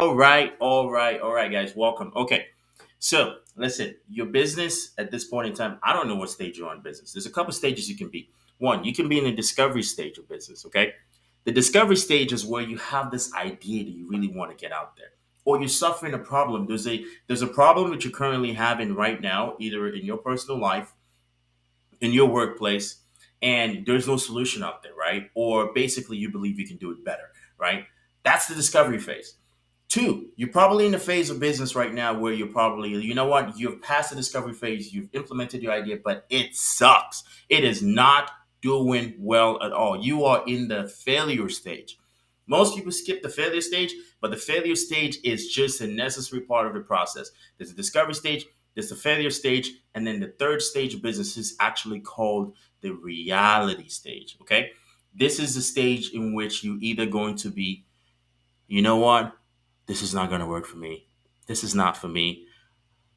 All right, guys. Welcome. Okay, so listen, your business at this point in time, I don't know what stage you're on in business. There's a couple stages you can be. One, you can be in the discovery stage of business. Okay, the discovery stage is where you have this idea that you really want to get out there, or you're suffering a problem. There's a problem that you're currently having right now, either in your personal life, in your workplace, and there's no solution out there, right? Or basically, you believe you can do it better, right? That's the discovery phase. Two, you're probably in the phase of business right now where you're probably, you know what, you've passed the discovery phase, you've implemented your idea, but it sucks. It is not doing well at all. You are in the failure stage. Most people skip the failure stage, but the failure stage is just a necessary part of the process. There's a discovery stage, there's the failure stage, and then the third stage of business is actually called the reality stage. Okay. This is the stage in which you either going to be, you know what, this is not going to work for me. This is not for me.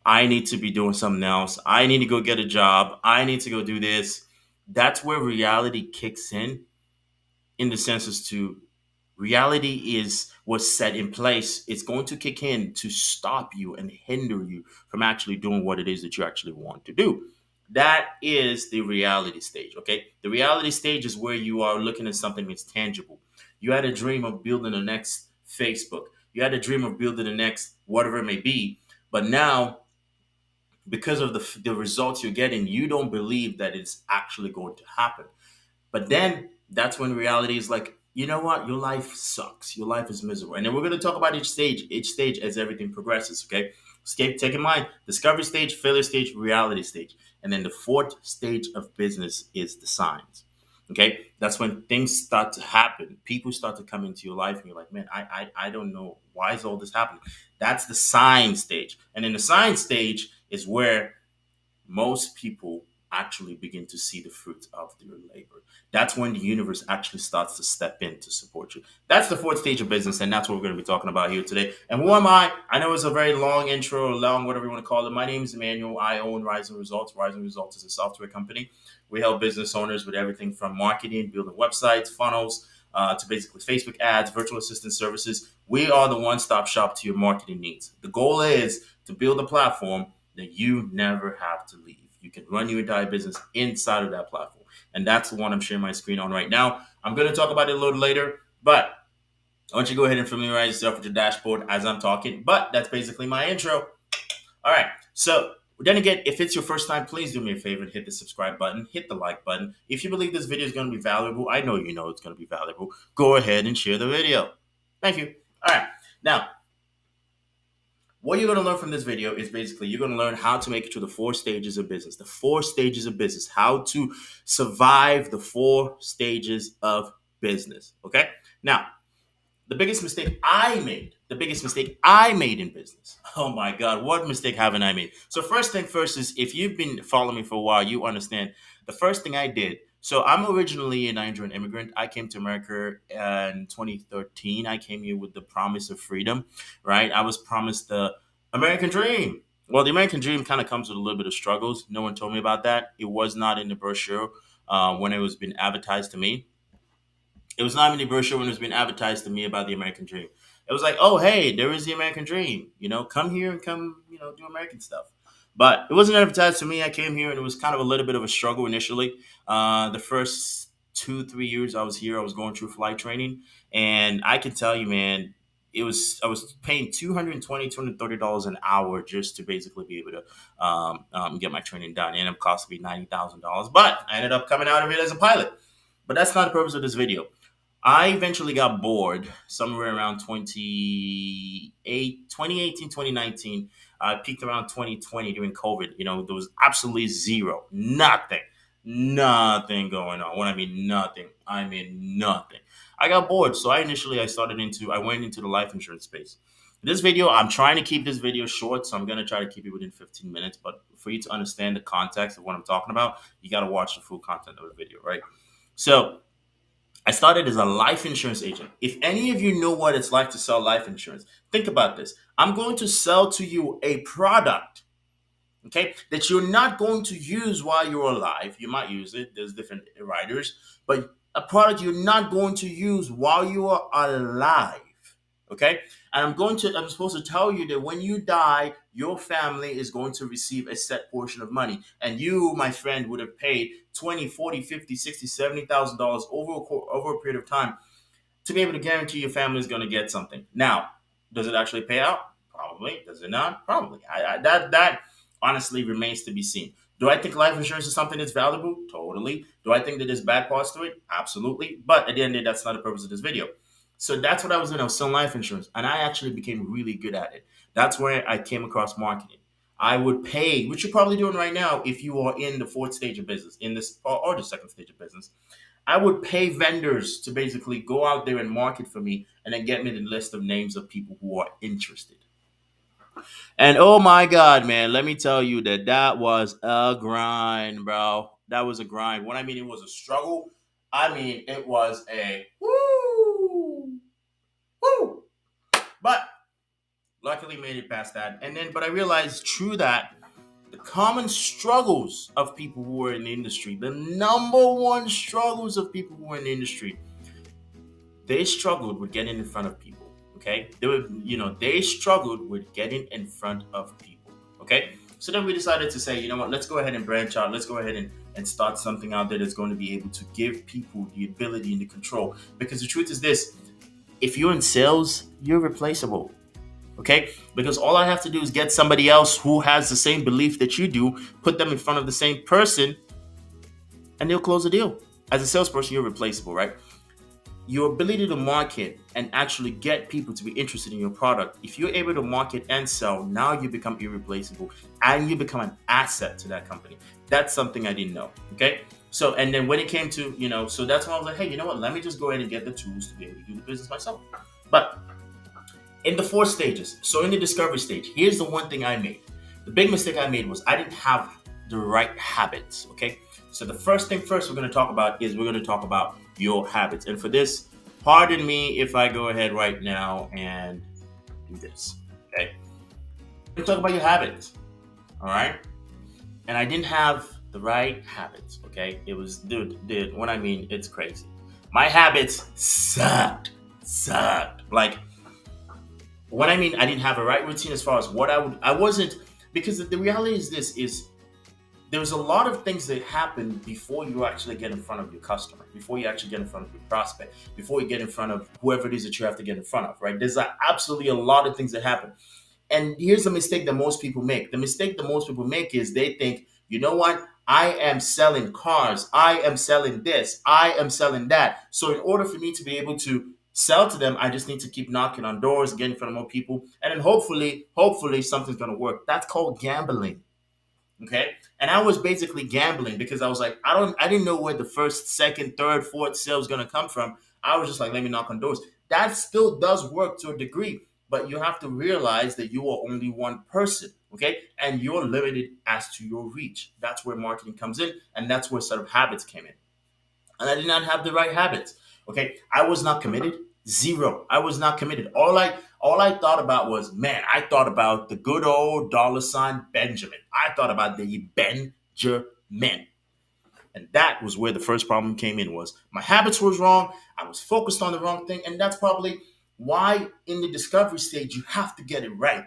I need to be doing something else. I need to go get a job. I need to go do this. That's where reality kicks in the sense as to reality is what's set in place. It's going to kick in to stop you and hinder you from actually doing what it is that you actually want to do. That is the reality stage. Okay. The reality stage is where you are looking at something that's tangible. You had a dream of building the next Facebook. You had a dream of building the next whatever it may be. But now, because of the results you're getting, you don't believe that it's actually going to happen. But then that's when reality is like, you know what? Your life sucks. Your life is miserable. And then we're going to talk about each stage as everything progresses. Okay. Take in mind discovery stage, failure stage, reality stage. And then the fourth stage of business is the signs. Okay. That's when things start to happen. People start to come into your life and you're like, man, I don't know. Why is all this happening? That's the sign stage. And in the sign stage is where most people actually begin to see the fruits of their labor. That's when the universe actually starts to step in to support you. That's the fourth stage of business, and that's what we're going to be talking about here today. And who am I? I know it's a very long intro, or long, whatever you want to call it. My name is Emmanuel. I own Rising Results. Rising Results is a software company. We help business owners with everything from marketing, building websites, funnels, to basically Facebook ads, virtual assistant services. We are the one stop shop to your marketing needs. The goal is to build a platform that you never have to leave. You can run your entire business inside of that platform. And that's the one I'm sharing my screen on right now. I'm going to talk about it a little later, but I want you to go ahead and familiarize yourself with your dashboard as I'm talking. But that's basically my intro. All right. So then again, if it's your first time, please do me a favor and hit the subscribe button, hit the like button. If you believe this video is going to be valuable, I know you know it's going to be valuable. Go ahead and share the video. Thank you. All right. Now, what you're going to learn from this video is basically you're going to learn how to make it to the four stages of business. The four stages of business, how to survive the four stages of business. Okay. Now, the biggest mistake I made in business. Oh my God, what mistake haven't I made? So, first thing first is if you've been following me for a while, you understand the first thing I did. So, I'm originally a Nigerian immigrant. I came to America in 2013. I came here with the promise of freedom, right? I was promised the American dream. Well, the American dream kind of comes with a little bit of struggles. No one told me about that. It was not in the brochure when it was being advertised to me. It was not in the brochure when it was being advertised to me about the American dream. It was like, oh, hey, there is the American dream. Come here and come, do American stuff. But it wasn't advertised to me. I came here and it was kind of a little bit of a struggle initially. The first 2, 3 years I was here, I was going through flight training. And I can tell you, man, I was paying $230 an hour just to basically be able to get my training done. It ended up costing me $90,000. But I ended up coming out of it as a pilot. But that's not the purpose of this video. I eventually got bored somewhere around 2018, 2019. I peaked around 2020 during COVID. There was absolutely zero, nothing going on. When I mean nothing. I got bored. So I went into the life insurance space. This video, I'm trying to keep this video short. So I'm going to try to keep it within 15 minutes. But for you to understand the context of what I'm talking about, you got to watch the full content of the video, right? So I started as a life insurance agent. If any of you know what it's like to sell life insurance, think about this. I'm going to sell to you a product, okay, that you're not going to use while you're alive. You might use it, there's different riders, but a product you're not going to use while you are alive, okay? And I'm supposed to tell you that when you die, your family is going to receive a set portion of money. And you, my friend, would have paid 20, 40, 50, 60, $70,000 over a period of time to be able to guarantee your family is going to get something. Now, does it actually pay out? Probably. Does it not? Probably. That honestly remains to be seen. Do I think life insurance is something that's valuable? Totally. Do I think that there's bad parts to it? Absolutely. But at the end of the day, that's not the purpose of this video. So that's what I was doing. I was selling life insurance, and I actually became really good at it. That's where I came across marketing. I would pay, which you're probably doing right now if you are in the fourth stage of business, in this or the second stage of business. I would pay vendors to basically go out there and market for me and then get me the list of names of people who are interested. And oh my God, man, let me tell you that that was a grind, bro. That was a grind. When I mean it was a struggle, I mean it was a woo, woo. But luckily made it past that. And then, but I realized through that, the common struggles of people who are in the industry, the number one struggles of people who are in the industry, they struggled with getting in front of people. Okay, they struggled with getting in front of people. Okay, so then we decided to say, you know what, let's go ahead and branch out. Let's go ahead and start something out there that's going to be able to give people the ability and the control. Because the truth is this: if you're in sales, you're replaceable. Okay, because all I have to do is get somebody else who has the same belief that you do, put them in front of the same person, and they'll close the deal. As a salesperson, you're replaceable, right? Your ability to market and actually get people to be interested in your product, if you're able to market and sell, now you become irreplaceable and you become an asset to that company. That's something I didn't know. Okay, so and then when it came to, so that's when I was like, hey, you know what, let me just go ahead and get the tools to be able to do the business myself. But in the four stages, so in the discovery stage, here's the one thing I made. The big mistake I made was I didn't have the right habits. Okay, so the first thing first we're going to talk about is we're going to talk about your habits. And for this, pardon me if I go ahead right now and do this. Okay, we're going to talk about your habits. All right, and I didn't have the right habits. Okay, it was dude. What I mean, it's crazy. My habits sucked. Like, what I mean, I didn't have a right routine as far as what I wasn't, because the reality is this is there's a lot of things that happen before you actually get in front of your customer, before you actually get in front of your prospect, before you get in front of whoever it is that you have to get in front of, right? There's absolutely a lot of things that happen. And here's the mistake that most people make. The mistake that most people make is they think, you know what? I am selling cars. I am selling this. I am selling that. So in order for me to be able to sell to them, I just need to keep knocking on doors, get in front of more people, and then hopefully something's gonna work. That's called gambling. Okay. And I was basically gambling because I was like, I didn't know where the first, second, third, fourth sale was gonna come from. I was just like, let me knock on doors. That still does work to a degree, but you have to realize that you are only one person. Okay. And you're limited as to your reach. That's where marketing comes in, and that's where set of habits came in. And I did not have the right habits. Okay, I was not committed. Zero. I was not committed. All I thought about was, man, I thought about the good old dollar sign Benjamin. I thought about the Benjamin. And that was where the first problem came in, was my habits was wrong. I was focused on the wrong thing. And that's probably why in the discovery stage you have to get it right.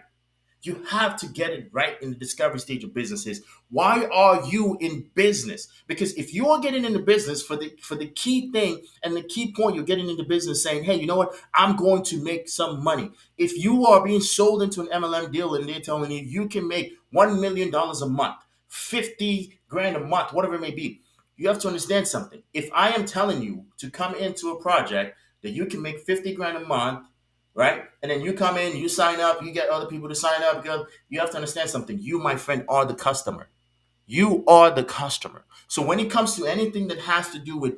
You have to get it right in the discovery stage of businesses. Why are you in business? Because if you are getting into business for the key thing and the key point, you're getting into business saying, hey, you know what? I'm going to make some money. If you are being sold into an MLM deal and they're telling you you can make $1 million a month, 50 grand a month, whatever it may be, you have to understand something. If I am telling you to come into a project that you can make 50 grand a month, right? And then you come in, you sign up, you get other people to sign up. You have to understand something. You, my friend, are the customer. You are the customer. So when it comes to anything that has to do with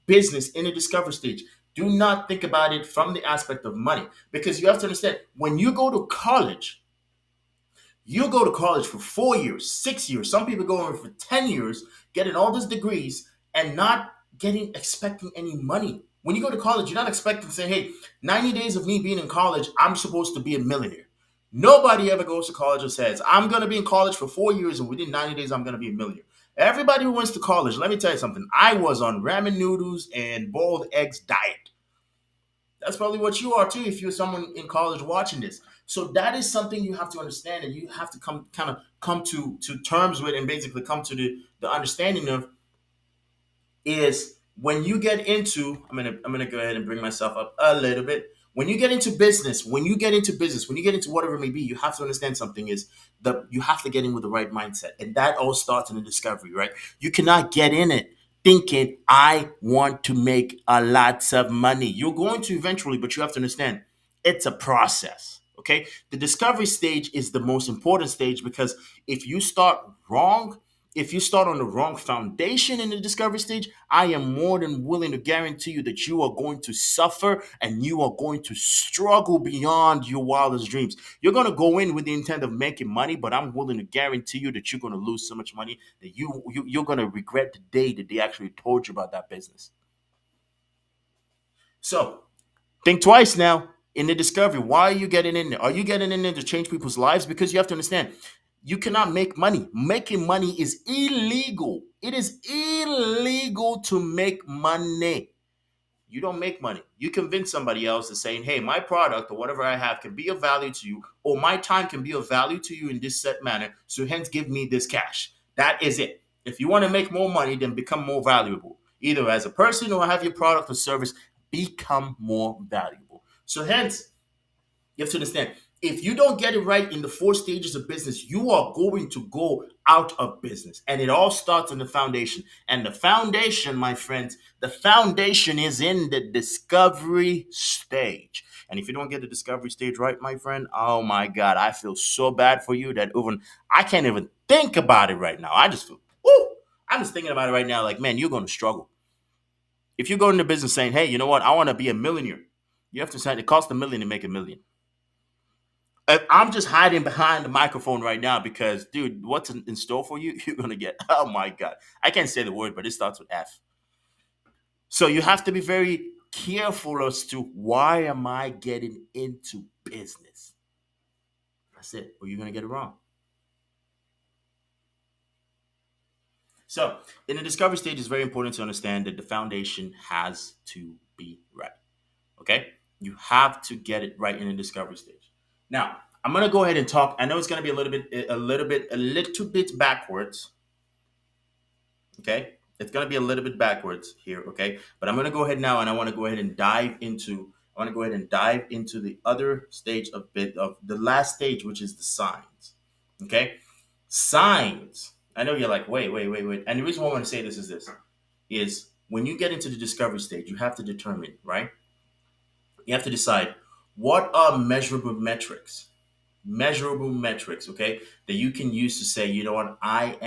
business in the discovery stage, do not think about it from the aspect of money, because you have to understand when you go to college for 4 years, 6 years. Some people go over for 10 years, getting all these degrees and not expecting any money. When you go to college, you're not expecting to say, hey, 90 days of me being in college, I'm supposed to be a millionaire. Nobody ever goes to college and says, I'm going to be in college for 4 years and within 90 days, I'm going to be a millionaire. Everybody who went to college, let me tell you something. I was on ramen noodles and boiled eggs diet. That's probably what you are too if you're someone in college watching this. So that is something you have to understand, and you have to come to terms with, and basically come to the understanding of, is when you get into, I'm gonna go ahead and bring myself up a little bit. When you get into business, when you get into whatever it may be, you have to understand something is that you have to get in with the right mindset. And that all starts in the discovery, right? You cannot get in it thinking I want to make a lots of money. You're going to eventually, but you have to understand it's a process. Okay. The discovery stage is the most important stage, because if you start wrong, if you start on the wrong foundation in the discovery stage, I am more than willing to guarantee you that you are going to suffer and you are going to struggle beyond your wildest dreams. You're going to go in with the intent of making money, but I'm willing to guarantee you that you're going to lose so much money that you're going to regret the day that they actually told you about that business. So think twice now in the discovery. Why are you getting in there? Are you getting in there to change people's lives? Because you have to understand, you cannot make money. Making money is illegal. It is illegal to make money. You don't make money. You convince somebody else to saying, hey, my product or whatever I have can be of value to you, or my time can be of value to you in this set manner. So hence give me this cash. That is it. If you want to make more money, then become more valuable. Either as a person or have your product or service become more valuable. So hence, you have to understand, if you don't get it right in the four stages of business, you are going to go out of business. And it all starts in the foundation. And the foundation, my friends, the foundation is in the discovery stage. And if you don't get the discovery stage right, my friend, oh my God, I feel so bad for you that even I can't even think about it right now. I just feel, whoo, I'm just thinking about it right now. Like, man, you're going to struggle. If you go into business saying, hey, you know what, I want to be a millionaire, you have to say it costs $1 million to make $1 million. I'm just hiding behind the microphone right now because, dude, what's in store for you? You're gonna get. Oh my god, I can't say the word, but it starts with F. So you have to be very careful as to why am I getting into business. That's it, or you're gonna get it wrong. So in the discovery stage, it's very important to understand that the foundation has to be right. Okay, you have to get it right in the discovery stage. Now, I'm gonna go ahead and talk. I know it's gonna be a little bit backwards. Okay, it's gonna be a little bit backwards here. Okay, but I'm gonna go ahead now, and I want to go ahead and dive into. I want to go ahead and dive into the other stage of the last stage, which is the signs. Okay, signs. I know you're like, wait. And the reason why I want to say this is when you get into the discovery stage, you have to determine, right? You have to decide what are measurable metrics, okay, that you can use to say, you know what, I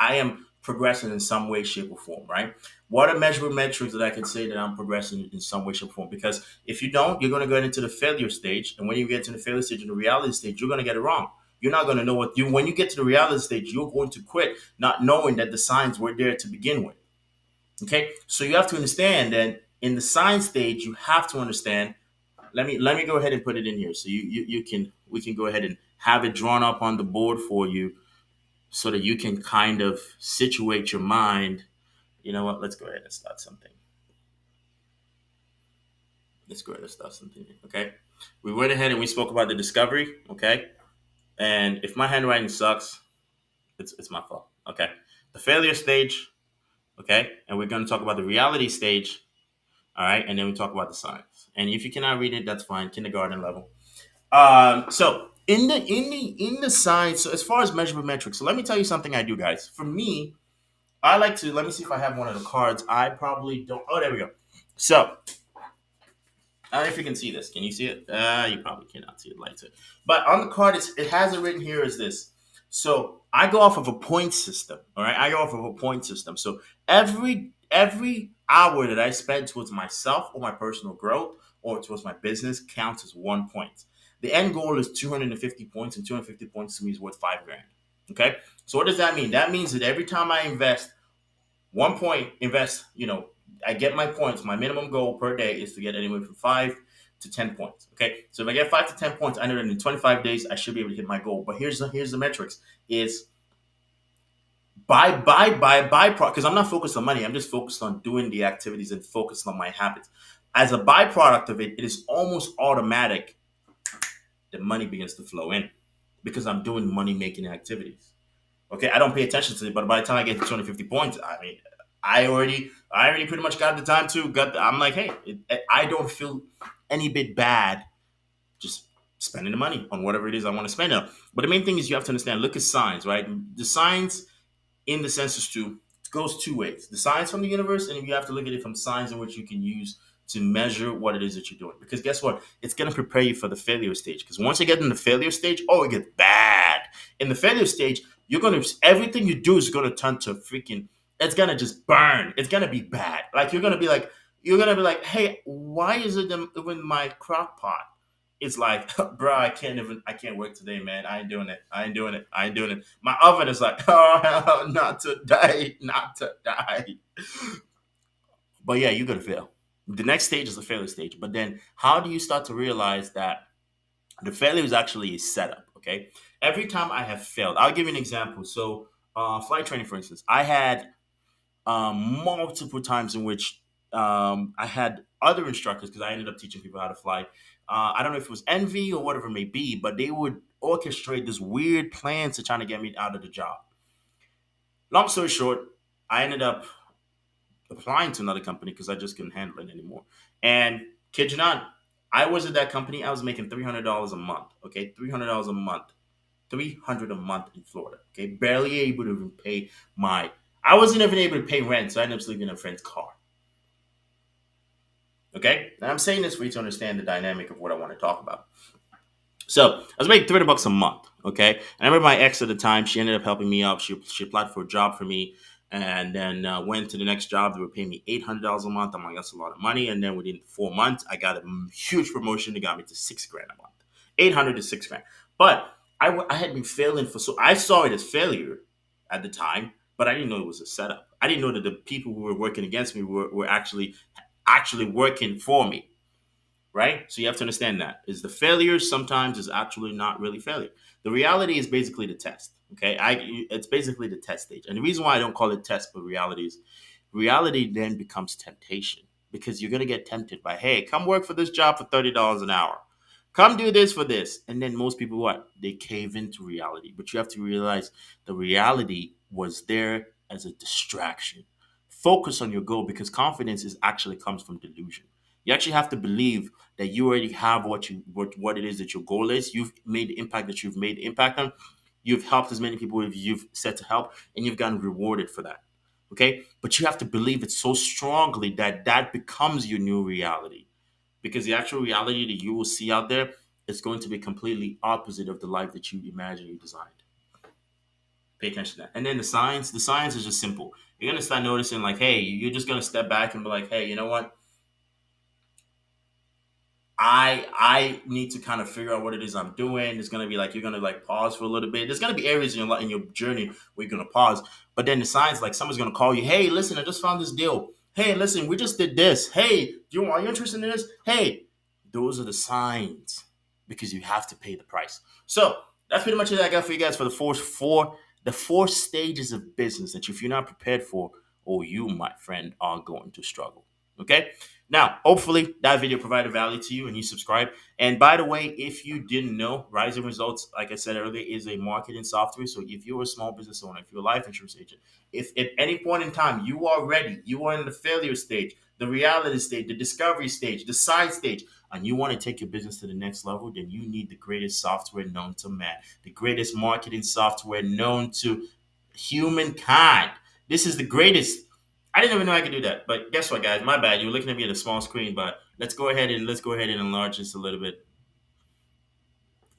am progressing in some way, shape, or form, right? What are measurable metrics that I can say that I'm progressing in some way, shape, or form? Because if you don't, you're going to go into the failure stage, and when you get to the failure stage and the reality stage, you're going to get it wrong. You're not going to know what you when you get to the reality stage, you're going to quit, not knowing that the signs were there to begin with. Okay, so you have to understand that in the science stage, you have to understand. Let me go ahead and put it in here, so you can we can go ahead and have it drawn up on the board for you, so that you can kind of situate your mind. You know what? Let's go ahead and start something. Let's go ahead and start something. Okay, we went ahead and we spoke about the discovery. Okay, and if my handwriting sucks, it's my fault. Okay, the failure stage. Okay, and we're going to talk about the reality stage. All right, and then we talk about the science. And if you cannot read it, that's fine. Kindergarten level. So in the science, so as far as measurable metrics, so let me tell you something I do, guys. For me, I like to let me see if I have one of the cards. I probably don't. Oh, there we go. So I don't know if you can see this. Can you see it? You probably cannot see it lights it. But on the card, it has it written here as this. So I go off of a point system. All right, I go off of a point system. So every hour that I spend towards myself or my personal growth or towards my business counts as 1 point. The end goal is 250 points, and 250 points to me is worth 5 grand. Okay, so what does that mean? That means that every time I invest 1 point, I get my points. My minimum goal per day is to get anywhere from 5 to 10 points. Okay, so if I get 5 to 10 points, I know that in 25 days I should be able to hit my goal. But here's the metrics: is buy because I'm not focused on money. I'm just focused on doing the activities and focused on my habits. As a byproduct of it, it is almost automatic that money begins to flow in because I'm doing money making activities. Okay, I don't pay attention to it, but by the time I get to 250 points, I mean, I already pretty much got the time to I'm like, hey, I don't feel any bit bad just spending the money on whatever it is I want to spend on. But the main thing is you have to understand. Look at signs, right? The signs in the census too, it goes two ways. The signs from the universe, and you have to look at it from signs in which you can use to measure what it is that you're doing. Because guess what? It's gonna prepare you for the failure stage. Because once you get in the failure stage, oh, it gets bad. In the failure stage, you're gonna everything you do is gonna turn to freaking. It's gonna just burn. It's gonna be bad. Like you're gonna be like, hey, why is it when my crock pot? It's like, bro, I can't work today, man. I ain't doing it. I ain't doing it. I ain't doing it. My oven is like, oh, not today, not today. But yeah, you're gonna fail. The next stage is the failure stage. But then, how do you start to realize that the failure is actually a setup? Okay, every time I have failed, I'll give you an example. So, flight training, for instance, I had multiple times in which I had other instructors because I ended up teaching people how to fly. I don't know if it was envy or whatever it may be, but they would orchestrate this weird plan to trying to get me out of the job. Long story short, I ended up applying to another company because I just couldn't handle it anymore. And kid you not, I was at that company. I was making $300 a month. Okay, $300 a month, 300 a month in Florida. Okay, barely able to even pay my. I wasn't even able to pay rent, so I ended up sleeping in a friend's car. Okay, and I'm saying this for you to understand the dynamic of what I want to talk about. So I was making $300 a month. Okay, and I remember my ex at the time. She ended up helping me out. She applied for a job for me, and then went to the next job. They were paying me $800 a month. I'm like, that's a lot of money. And then within 4 months, I got a huge promotion. That got me to 6 grand a month, 800 to 6 grand. But I had been failing for so I saw it as failure at the time, but I didn't know it was a setup. I didn't know that the people who were working against me were actually working for me, right? So you have to understand that is the failure sometimes is actually not really failure. The reality is basically the test. Okay, it's basically the test stage, and the reason why I don't call it test but reality is reality then becomes temptation because you're gonna get tempted by, hey, come work for this job for $30 an hour, come do this for this, and then most people what they cave into reality. But you have to realize the reality was there as a distraction. Focus on your goal because confidence is actually comes from delusion. You actually have to believe that you already have what it is that your goal is. You've made the impact that you've made impact on. You've helped as many people as you've said to help, and you've gotten rewarded for that. Okay, but you have to believe it so strongly that that becomes your new reality. Because the actual reality that you will see out there is going to be completely opposite of the life that you imagine you designed. Pay attention to that. And then the science is just simple. You're gonna start noticing like, hey, you're just gonna step back and be like, hey, you know what? I need to kind of figure out what it is I'm doing. It's gonna be like you're gonna like pause for a little bit. There's gonna be areas in your journey where you're gonna pause, but then the signs like someone's gonna call you. Hey, listen, I just found this deal. Hey, listen, we just did this. Hey, are you interested in this? Hey, those are the signs because you have to pay the price. So that's pretty much it I got for you guys for the four stages of business that if you're not prepared for, or you, my friend, are going to struggle. Okay. Now, hopefully that video provided value to you and you subscribe. And by the way, if you didn't know, Rising Results, like I said earlier, is a marketing software. So if you're a small business owner, if you're a life insurance agent, if at any point in time you are ready, you are in the failure stage, the reality stage, the discovery stage, the side stage, and you want to take your business to the next level, then you need the greatest software known to man, the greatest marketing software known to humankind. This is the greatest. I didn't even know I could do that. But guess what, guys? My bad. You were looking at me at a small screen, but let's go ahead and enlarge this a little bit.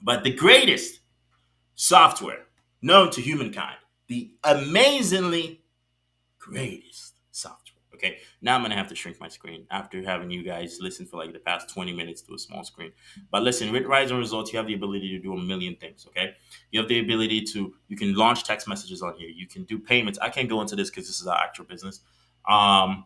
But the greatest software known to humankind, the amazingly greatest software. Okay, now I'm gonna have to shrink my screen after having you guys listen for like the past 20 minutes to a small screen. But listen, with Rise and Results, you have the ability to do a million things. Okay, you have the ability to you can launch text messages on here. You can do payments. I can't go into this because this is our actual business. Um,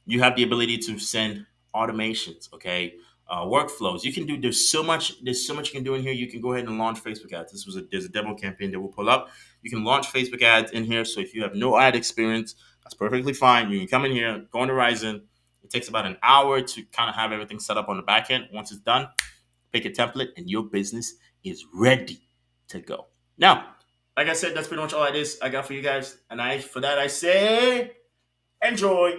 you have the ability to send automations. Okay. Workflows. You can do. There's so much you can do in here. You can go ahead and launch Facebook ads. There's a demo campaign that will pull up. You can launch Facebook ads in here. So if you have no ad experience, that's perfectly fine. You can come in here, go on Horizon. It takes about an hour to kind of have everything set up on the back end. Once it's done, pick a template, and your business is ready to go. Now, like I said, that's pretty much all it is I got for you guys. And for that I say enjoy.